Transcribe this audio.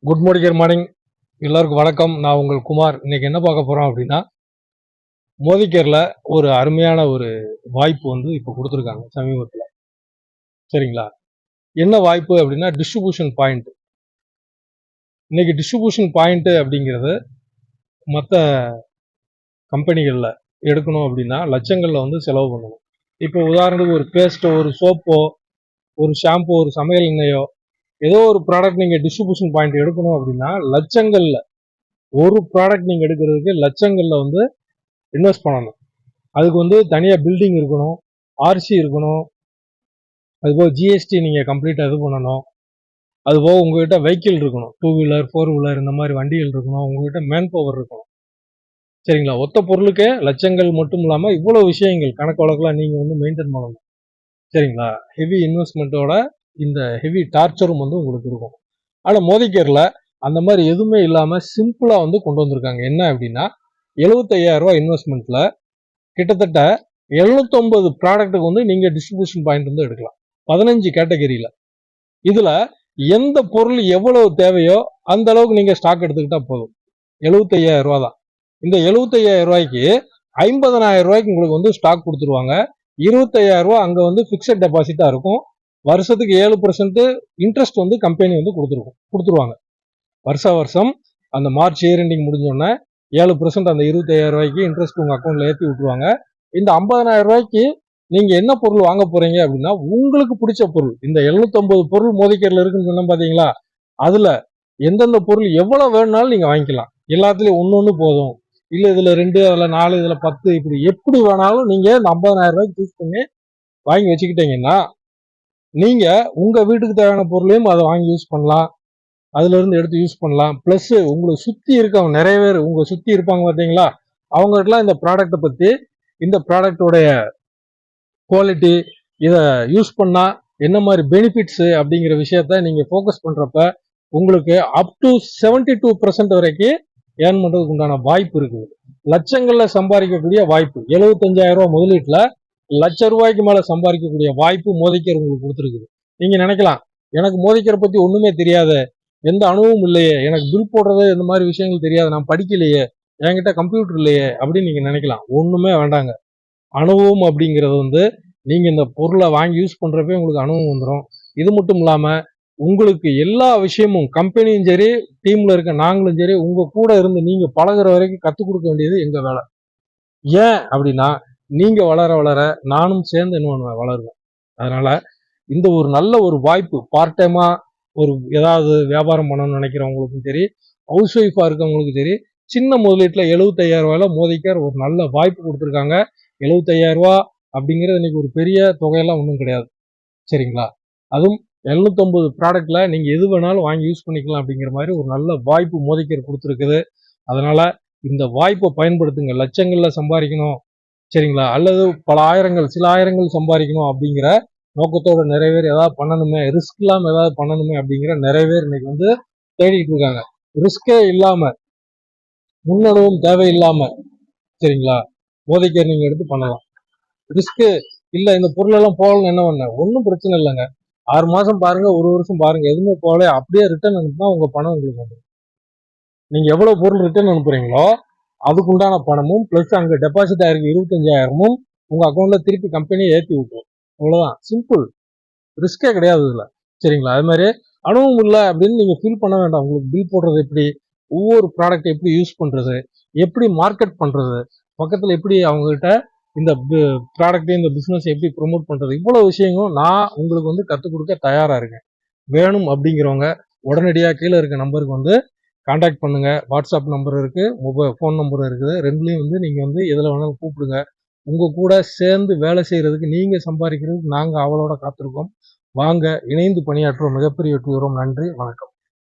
Good morning எல்லாருக்கும் வணக்கம். நான் உங்கள் குமார். இன்னைக்கு என்ன பார்க்க போறோம் அப்படின்னா, மோதிக்கேர்ல ஒரு அருமையான ஒரு வாய்ப்பு இப்போ கொடுத்துருக்காங்க சமீபத்தில். சரிங்களா? என்ன வாய்ப்பு அப்படின்னா டிஸ்ட்ரிபியூஷன் பாயிண்ட். இன்னைக்கு டிஸ்ட்ரிபியூஷன் பாயிண்ட் அப்படிங்கிறது மற்ற கம்பெனிகளில் எடுக்கணும் அப்படின்னா லட்சங்களில் செலவு பண்ணணும். இப்போ உதாரணத்துக்கு ஒரு பேஸ்ட்டோ, ஒரு சோப்போ, ஒரு ஷாம்போ, ஒரு சமையல் எண்ணெயோ, ஏதோ ஒரு ப்ராடக்ட் நீங்கள் டிஸ்ட்ரிபியூஷன் பாயிண்ட் எடுக்கணும் அப்படின்னா லட்சங்கள்ல ஒரு ப்ராடக்ட் நீங்கள் எடுக்கிறதுக்கு லட்சங்களில் இன்வெஸ்ட் பண்ணணும். அதுக்கு தனியாக பில்டிங் இருக்கணும், ஆர்சி இருக்கணும், அதுபோக ஜிஎஸ்டி நீங்கள் கம்ப்ளீட்டாக இது பண்ணணும். அதுபோக உங்ககிட்ட வெஹிக்கிள் இருக்கணும், 2 வீலர் 4 வீலர் இந்த மாதிரி வண்டிகள் இருக்கணும், உங்ககிட்ட மேன் பவர் இருக்கணும். சரிங்களா? ஒத்த பொருளுக்கே லட்சங்கள் மட்டும் இல்லாமல் இவ்வளோ விஷயங்கள் கணக்கு வழக்கெல்லாம் நீங்கள் மெயின்டைன் பண்ணணும். சரிங்களா? ஹெவி இன்வெஸ்ட்மெண்ட்டோட இந்த ஹெவி டார்ச்சரும் உங்களுக்கு இருக்கும். ஆனால் மோதிக்கேரில் அந்த மாதிரி எதுவுமே இல்லாமல் சிம்பிளாக கொண்டு வந்திருக்காங்க. என்ன அப்படின்னா 75,000 ரூபா இன்வெஸ்ட்மெண்ட்ல கிட்டத்தட்ட 750 ப்ராடக்ட்டுக்கு நீங்கள் டிஸ்ட்ரிபியூஷன் பாயிண்ட் எடுக்கலாம். 15 கேட்டகரியில். இதில் எந்த பொருள் எவ்வளவு தேவையோ அந்த அளவுக்கு நீங்கள் ஸ்டாக் எடுத்துக்கிட்டா போதும். 75,000 ரூபா தான். இந்த 75,000 ரூபாய்க்கு 50,000 ரூபாய்க்கு உங்களுக்கு ஸ்டாக் கொடுத்துருவாங்க. 25,000 ரூபா அங்கே ஃபிக்ஸட் டெபாசிட்டா இருக்கும். வருஷத்துக்கு 7% இன்ட்ரெஸ்ட் கம்பெனி கொடுத்துருவாங்க. வருஷம் அந்த மார்ச் இயர் எண்டிங் முடிஞ்சோடனே 7% அந்த 25,000 ரூபாய்க்கு இன்ட்ரெஸ்ட் உங்க அக்கௌண்ட்ல ஏற்றி விட்டுருவாங்க. இந்த 50,000 ரூபாய்க்கு நீங்க என்ன பொருள் வாங்க போறீங்க அப்படின்னா உங்களுக்கு பிடிச்ச பொருள். இந்த 750 பொருள் மோதிக்கேர்ல இருக்குன்னு சொன்னா பாத்தீங்களா, அதுல எந்தெந்த பொருள் எவ்வளவு வேணும்னாலும் நீங்க வாங்கிக்கலாம். எல்லாத்துலயும் ஒன்னொன்னு போதும், இல்ல இதுல 2, அதுல 4, இதுல 10, இப்படி எப்படி வேணாலும் நீங்க இந்த 50,000 ரூபாய்க்கு சூஸ் பண்ணி வாங்கி வச்சுக்கிட்டீங்கன்னா நீங்க உங்க வீட்டுக்கு தேவையான பொருளையும் அதை வாங்கி யூஸ் பண்ணலாம், அதுல இருந்து எடுத்து யூஸ் பண்ணலாம். பிளஸ் உங்களுக்கு சுத்தி இருக்கவங்க நிறைய பேர் உங்க சுத்தி இருப்பாங்க பார்த்தீங்களா, அவங்களுக்குலாம் இந்த ப்ராடக்டை பத்தி, இந்த ப்ராடக்டோடைய குவாலிட்டி, இதை யூஸ் பண்ணா என்ன மாதிரி பெனிஃபிட்ஸ் அப்படிங்கிற விஷயத்த நீங்க ஃபோக்கஸ் பண்றப்ப உங்களுக்கு அப் டு 72% வரைக்கும் ஏர்ன் பண்றதுக்கு உண்டான வாய்ப்பு இருக்குது. லட்சங்கள்ல சம்பாதிக்கக்கூடிய வாய்ப்பு. 75,000 ரூபாய் முதலீட்டுல லட்ச ரூபாய்க்கு மேல சம்பாதிக்கக்கூடிய வாய்ப்பு மோதிக்கேர் உங்களுக்கு கொடுத்துருக்குது. நீங்க நினைக்கலாம், எனக்கு மோதிக்கேரை பத்தி ஒண்ணுமே தெரியாது, எந்த அனுபவம் இல்லையே, எனக்கு பில் போடுறது இந்த மாதிரி விஷயங்கள் தெரியாது, நான் படிக்கலையே, என்கிட்ட கம்ப்யூட்டர் இல்லையே அப்படின்னு நீங்க நினைக்கலாம். ஒண்ணுமே வேண்டாங்க. அனுபவம் அப்படிங்கிறது நீங்க இந்த பொருளை வாங்கி யூஸ் பண்றப்பே உங்களுக்கு அனுபவம் வந்துடும். இது மட்டும் இல்லாம உங்களுக்கு எல்லா விஷயமும் கம்பெனியும் சரி, டீம்ல இருக்க நாங்களும் சரி, உங்க கூட இருந்து நீங்க பழகுற வரைக்கும் கத்துக் கொடுக்க வேண்டியது எங்க வேலை. ஏன் அப்படின்னா நீங்க வளர வளர நானும் சேர்ந்து என்ன பண்ணுவேன், வளருவேன். அதனால இந்த ஒரு நல்ல ஒரு வாய்ப்பு, பார்ட் டைமா ஒரு ஏதாவது வியாபாரம் பண்ணணும்னு நினைக்கிறவங்களுக்கும் சரி, ஹவுஸ் ஒய்ஃபா இருக்கவங்களுக்கும் சரி, சின்ன முதலீட்டுல 75,000 ரூபாயில மோதிக்கேர் ஒரு நல்ல வாய்ப்பு கொடுத்துருக்காங்க. 75,000 ரூபா அப்படிங்கிறது இன்னைக்கு ஒரு பெரிய தொகையெல்லாம் ஒன்றும் கிடையாது. சரிங்களா? அதுவும் 750 ப்ராடக்ட்ல நீங்க எது வேணாலும் வாங்கி யூஸ் பண்ணிக்கலாம் அப்படிங்கிற மாதிரி ஒரு நல்ல வாய்ப்பு மோதிக்கேர் கொடுத்துருக்குது. அதனால இந்த வாய்ப்பை பயன்படுத்துங்க. லட்சங்கள்ல சம்பாதிக்கணும், சரிங்களா, அல்லது பல ஆயிரங்கள், சில ஆயிரங்கள் சம்பாதிக்கணும் அப்படிங்கிற நோக்கத்தோட நிறைய பேர் ஏதாவது பண்ணணுமே, ரிஸ்க் இல்லாம ஏதாவது பண்ணணுமே அப்படிங்கிற நிறைய பேர் இன்னைக்கு தேடிட்டு இருக்காங்க. ரிஸ்கே இல்லாம, முன்னனுவும் தேவையில்லாம, சரிங்களா, மோதிக்கேர் நீங்க எடுத்து பண்ணலாம். ரிஸ்க் இல்ல, இந்த பொருள் எல்லாம் போகலன்னு என்ன பண்ண, ஒன்றும் பிரச்சனை இல்லைங்க. 6 மாசம் பாருங்க, 1 வருஷம் பாருங்க, எதுவுமே போகல, அப்படியே ரிட்டர்ன் அனுப்புனா உங்க பணம் உங்களுக்கு வந்துடும். நீங்க எவ்வளவு பொருள் ரிட்டர்ன் அனுப்புறீங்களோ அதுக்குண்டான பணமும் பிளஸ் அங்க டெபாசிட் ஆயிருக்கு 25,000மும் உங்க அக்கௌண்ட்ல திருப்பி கம்பெனியை ஏற்றி விட்டுரும். அவ்வளவுதான், சிம்பிள். ரிஸ்கே கிடையாது இதுல. சரிங்களா? அது மாதிரி அனுபவம் இல்லை அப்படின்னு நீங்க ஃபீல் பண்ண வேண்டாம். உங்களுக்கு பில் போடுறது எப்படி, ஒவ்வொரு ப்ராடக்ட் எப்படி யூஸ் பண்றது, எப்படி மார்க்கெட் பண்றது, பக்கத்துல எப்படி அவங்க கிட்ட இந்த ப்ராடக்ட், இந்த பிசினஸ் எப்படி ப்ரொமோட் பண்றது, இவ்வளவு விஷயங்களும் நான் உங்களுக்கு கற்றுக் கொடுக்க தயாரா இருக்கேன். வேணும் அப்படிங்கிறவங்க உடனடியாக கீழே இருக்க நம்பருக்கு கான்டாக்ட் பண்ணுங்க. வாட்ஸ்அப் நம்பர் இருக்கு, ஃபோன் நம்பர் இருக்குது. ரெண்டுலையும் நீங்க எதுல வேணாலும் கூப்பிடுங்க. உங்க கூட சேர்ந்து வேலை செய்யறதுக்கு, நீங்க சம்பாதிக்கிறதுக்கு நாங்க அவளோட காத்திருக்கோம். வாங்க, இணைந்து பணியாற்றுவோம், மிகப்பெரிய வெற்றி வரும். நன்றி, வணக்கம்.